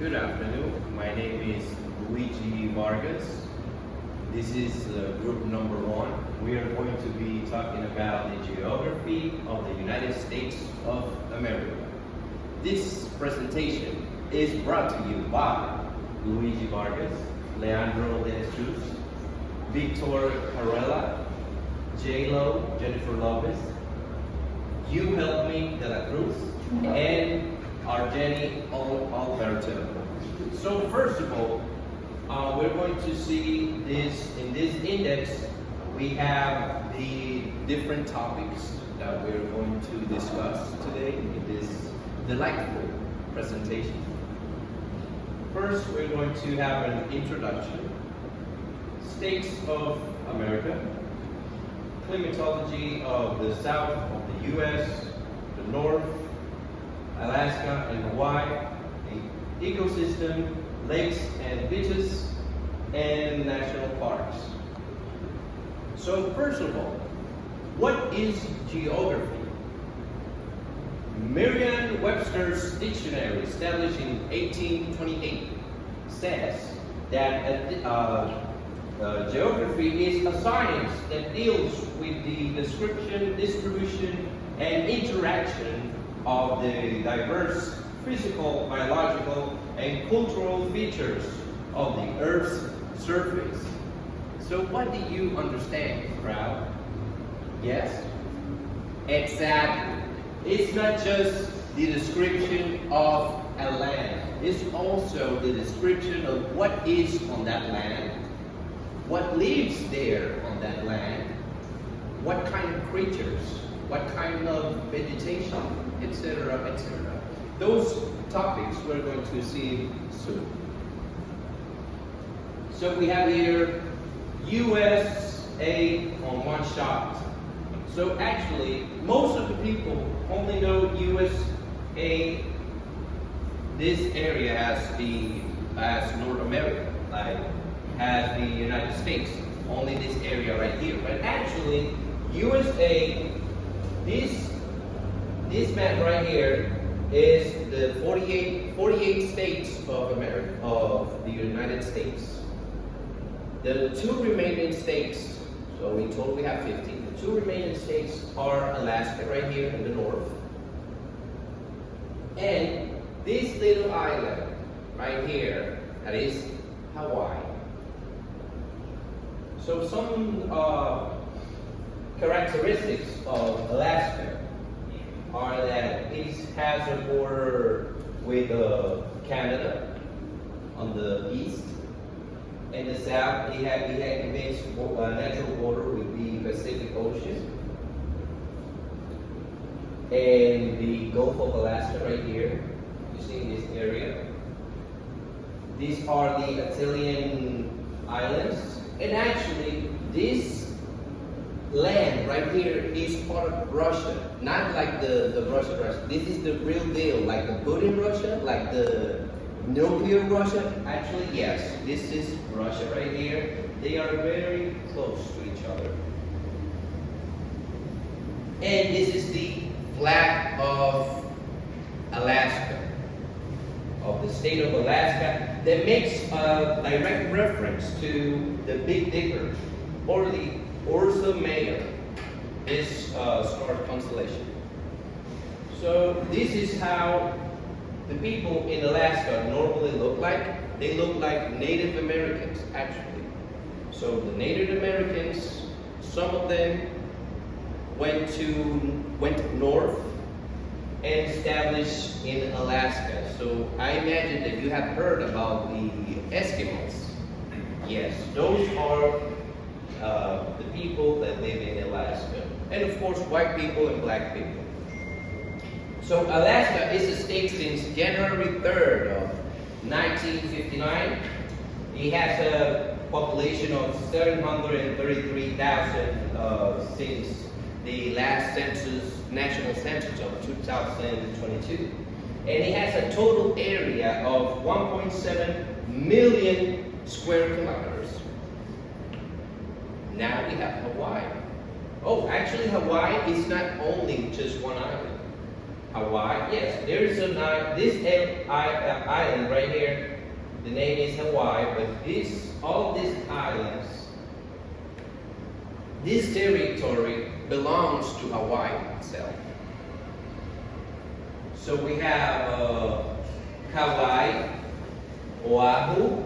Good afternoon. My name is Luigi Vargas. This is group number 1. We are going to be talking about the geography of the United States of America. This presentation is brought to you by Luigi Vargas, Leandro De Jesus, Victor Carrella, J-Lo, Jennifer Lopez, You Help Me, De La Cruz, and Argeni Alberto. So first of all, we're going to see this in this index. We have the different topics that we're going to discuss today in this delightful presentation. First, we're going to have an introduction, states of America, climatology of the south of the U.S., the north, Alaska and Hawaii, the ecosystem, lakes and beaches, and national parks. So first of all, what is geography? Merriam-Webster's dictionary, established in 1828, says that geography is a science that deals with the description, distribution, and interaction of the diverse physical, biological, and cultural features of the Earth's surface. So what do you understand, crowd? Yes? Exactly. It's not just the description of a land. It's also the description of what is on that land, what lives there on that land, what kind of creatures, what kind of vegetation, etc., etc. Those topics we're going to see soon. So we have here USA on one shot. So actually, most of the people only know USA, this area as North America, like as the United States, only this area right here. But actually, USA, this map right here is the 48 states of America, of the United States. The 2 remaining states, so in total we have 50. The 2 remaining states are Alaska right here in the north, and this little island right here, that is Hawaii. So some characteristics of Alaska are that it has a border with Canada on the east, and the south it has a natural border with the Pacific Ocean and the Gulf of Alaska right here. You see in this area. These are the Antillian Islands, and actually this land right here is part of Russia, not like the Russia. This is the real deal, like the Putin Russia, like the nuclear Russia. Actually, yes, this is Russia right here. They are very close to each other. And this is the flag of Alaska, of the state of Alaska, that makes a direct reference to the Big Dipper, or the Ursa Major, this star constellation. So this is how the people in Alaska normally look like. They look like Native Americans, actually. So the Native Americans, some of them went north and established in Alaska. So I imagine that you have heard about the Eskimos. Yes, those are the people that live in Alaska. And of course, white people and black people. So Alaska is a state since January 3rd of 1959. It has a population of 733,000 since the last census, national census of 2022. And it has a total area of 1.7 million square kilometers. Now we have Hawaii. Oh, actually Hawaii is not only just one island. Hawaii. Yes, there is island right here. The name is Hawaii, but all these islands, this territory belongs to Hawaii itself. So we have Kauai, Oahu,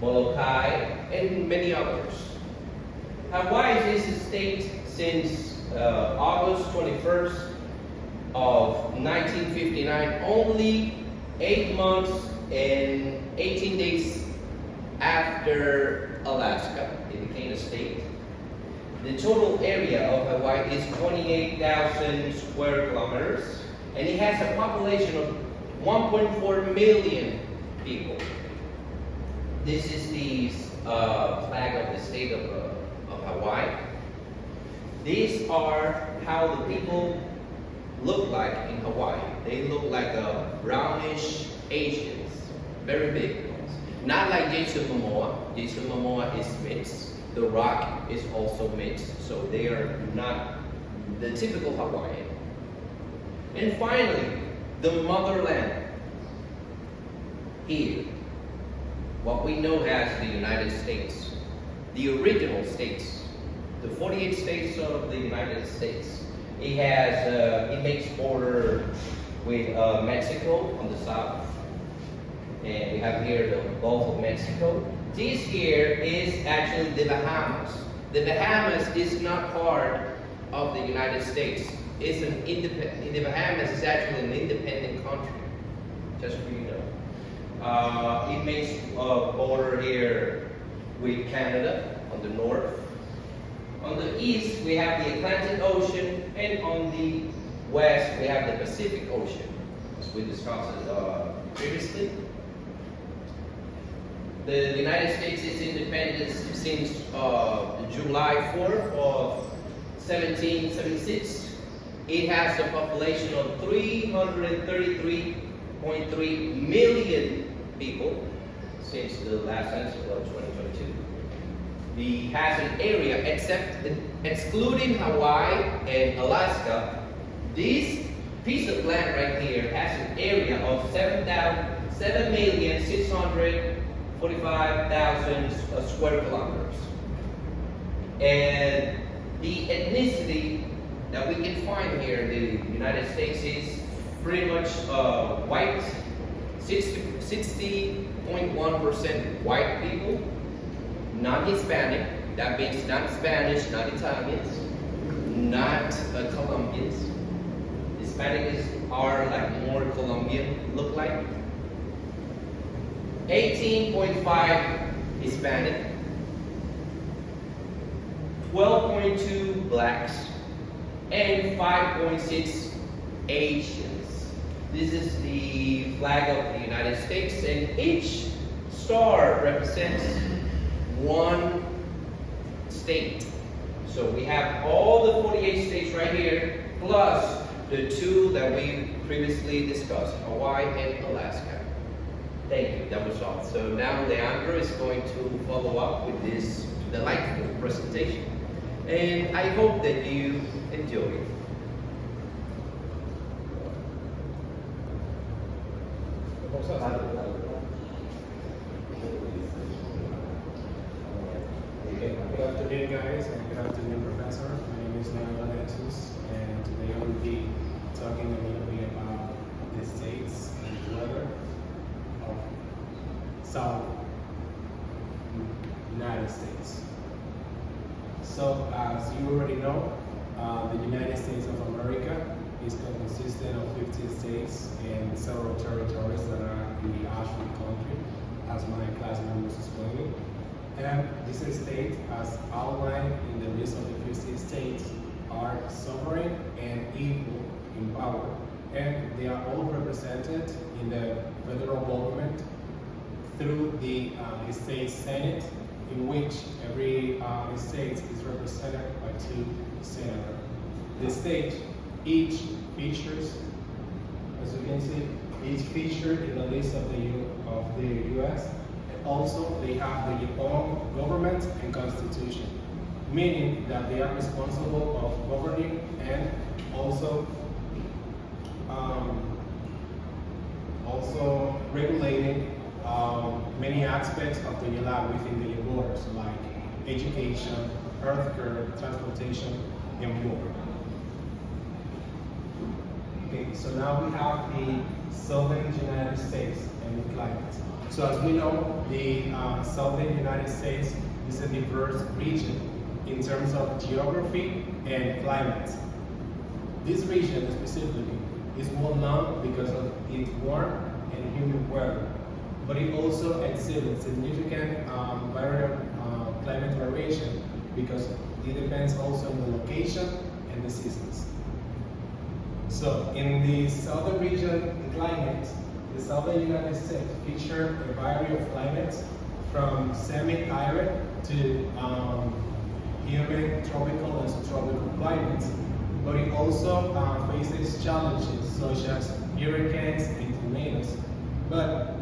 Molokai, and many others. Hawaii is a state since August 21st of 1959, only 8 months and 18 days after Alaska. It became a state. The total area of Hawaii is 28,000 square kilometers, and it has a population of 1.4 million people. This is the flag of the state of Hawaii. These are how the people look like in Hawaii. They look like brownish Asians, very big ones. Not like Jason Momoa. Jason Momoa is mixed. The Rock is also mixed, so they are not the typical Hawaiian. And finally, the motherland. Here, what we know as the United States, the original states, the 48 states of the United States. It makes border with Mexico on the south, and we have here the Gulf of Mexico. This here is actually the Bahamas. The Bahamas is not part of the United States. It's an independent. The Bahamas is actually an independent country, just for you to know. It makes a border here with Canada on the north. On the east, we have the Atlantic Ocean, and on the west, we have the Pacific Ocean, as we discussed previously. The United States is independent since July 4th of 1776. It has a population of 333.3 million people since the last census of 2022. It has an area, excluding Hawaii and Alaska, this piece of land right here has an area of 7,645,000 square kilometers. And the ethnicity that we can find here in the United States is pretty much white, 60.1% white people, non-Hispanic, that means not Spanish, not Italians, not Colombians. Hispanic are like more Colombian look like. 18.5 Hispanic, 12.2 blacks, and 5.6 Asians. This is the flag of the United States, and each star represents one state. So we have all the 48 states right here, plus the two that we previously discussed, Hawaii and Alaska. Thank you, that was all. So now Leandro is going to follow up with this delightful presentation. And I hope that you enjoy it. Good afternoon, guys, and good afternoon, Professor. My name is Leandro Jesus, and today I will be talking a little bit about the states and the weather of South United States. So, as you already know, the United States of America is consistent of 50 states and several territories that are the actual country, as my class members explained. And this state, as outlined in the list of the 50 states, are sovereign and equal in power. And they are all represented in the federal government through the state senate, in which every state is represented by 2 senators. The state, each features, as you can see, each featured in the list of the U.S. Also, they have their own government and constitution, meaning that they are responsible of governing and also also regulating many aspects of daily life within the borders, like education, healthcare, transportation, and more. Okay, so now we have the southern United States and the climate. So as we know, the southern United States is a diverse region in terms of geography and climate. This region specifically is well known because of its warm and humid weather, but it also exhibits significant climate variation because it depends also on the location and the seasons. So in the southern region, the climate, the southern United States feature a variety of climates from semi-arid to humid, tropical, and subtropical climates. But it also faces challenges such as hurricanes and tornadoes. But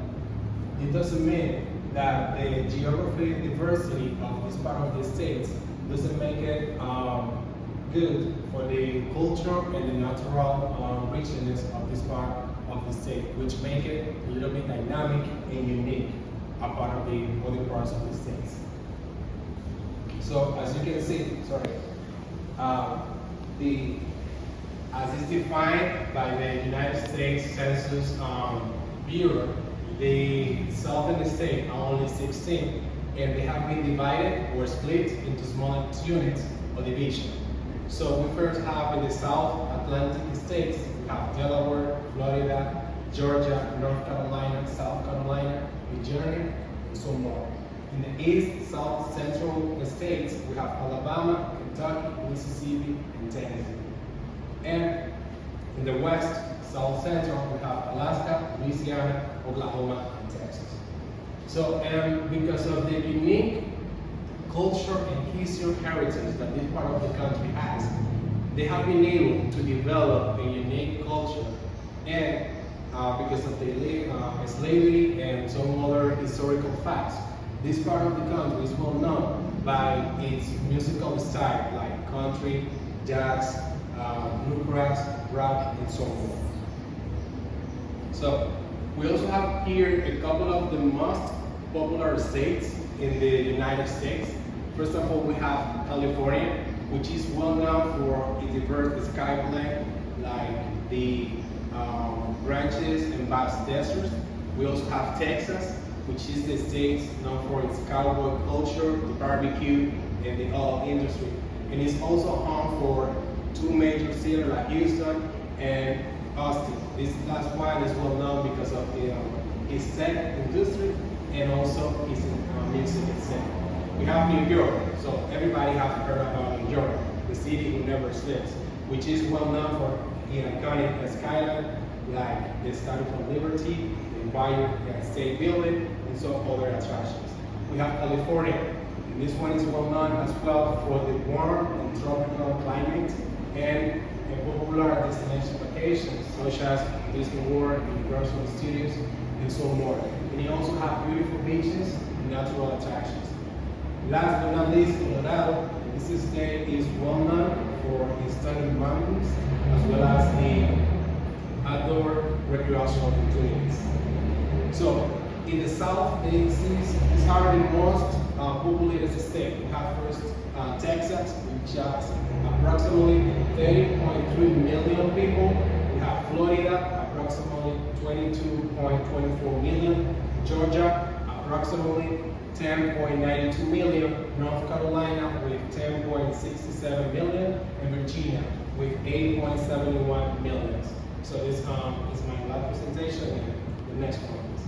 it doesn't mean that the geographic diversity of this part of the states doesn't make it good for the culture and the natural richness of this part of the state, which make it a little bit dynamic and unique a part of the other parts of the states. So as you can see, as is defined by the United States Census Bureau, the southern states are only 16, and they have been divided or split into smaller units or divisions. So we first have in the South Atlantic states, we have Delaware, Florida, Georgia, North Carolina, South Carolina, Virginia, and so more. In the East, South, Central states, we have Alabama, Kentucky, Mississippi, and Tennessee. And in the West, South Central, we have Alaska, Louisiana, Oklahoma, and Texas. So, because of the unique culture and history heritage that this part of the country has, they have been able to develop a unique culture, and because of the slavery and some other historical facts, this part of the country is well known by its musical style like country, jazz, bluegrass, rock, and so on. So we also have here a couple of the most popular states in the United States. First of all, we have California, which is well known for its diverse skyline, like the ranches and vast deserts. We also have Texas, which is the state known for its cowboy culture, the barbecue, and the oil industry. And it's also home for two major cities like Houston and Austin. This last one is well known because of its tech industry and also its music itself. We have New York, so everybody has heard about New York, the city who never sleeps, which is well known for the iconic skyline, like the Statue of Liberty, the Empire State Building, and so other attractions. We have California, and this one is well known as well for the warm and tropical climate and popular destination vacations such as Disney World, Universal Studios, and so more. And you also have beautiful beaches and natural attractions. Last but not least, Colorado. This state is well known for its stunning mountains as well as the outdoor recreational opportunities. So in the South, these are the most populated state. We have first Texas, which has approximately 30.3 million people. We have Florida, approximately 22.24 million. Georgia, approximately 10.92 million. North Carolina with 10.67 million. And Virginia with 8.71 million. So this is my last presentation. And the next one, please.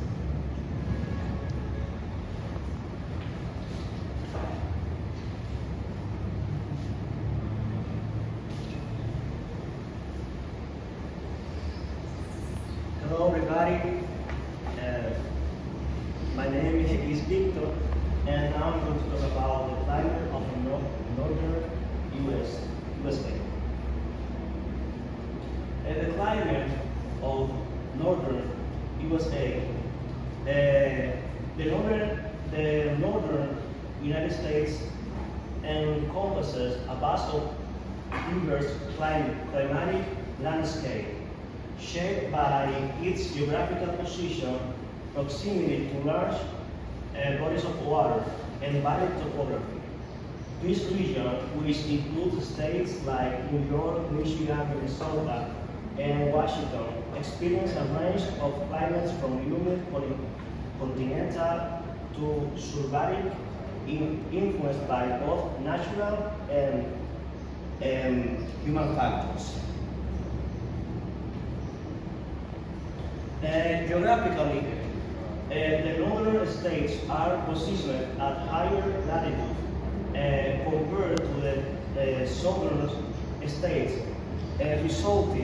Hello everybody, my name is Victor, and I'm going to talk about the climate of the northern USA. The climate of northern USA, the northern United States encompasses a vast of diverse climatic landscape. shaped by its geographical position, proximity to large bodies of water, and varied topography. This region, which includes states like New York, Michigan, Minnesota, and Washington, experience a range of climates from humid continental to subarid, influenced by both natural and human factors. Geographically, the northern states are positioned at higher latitude compared to the southern states, resulting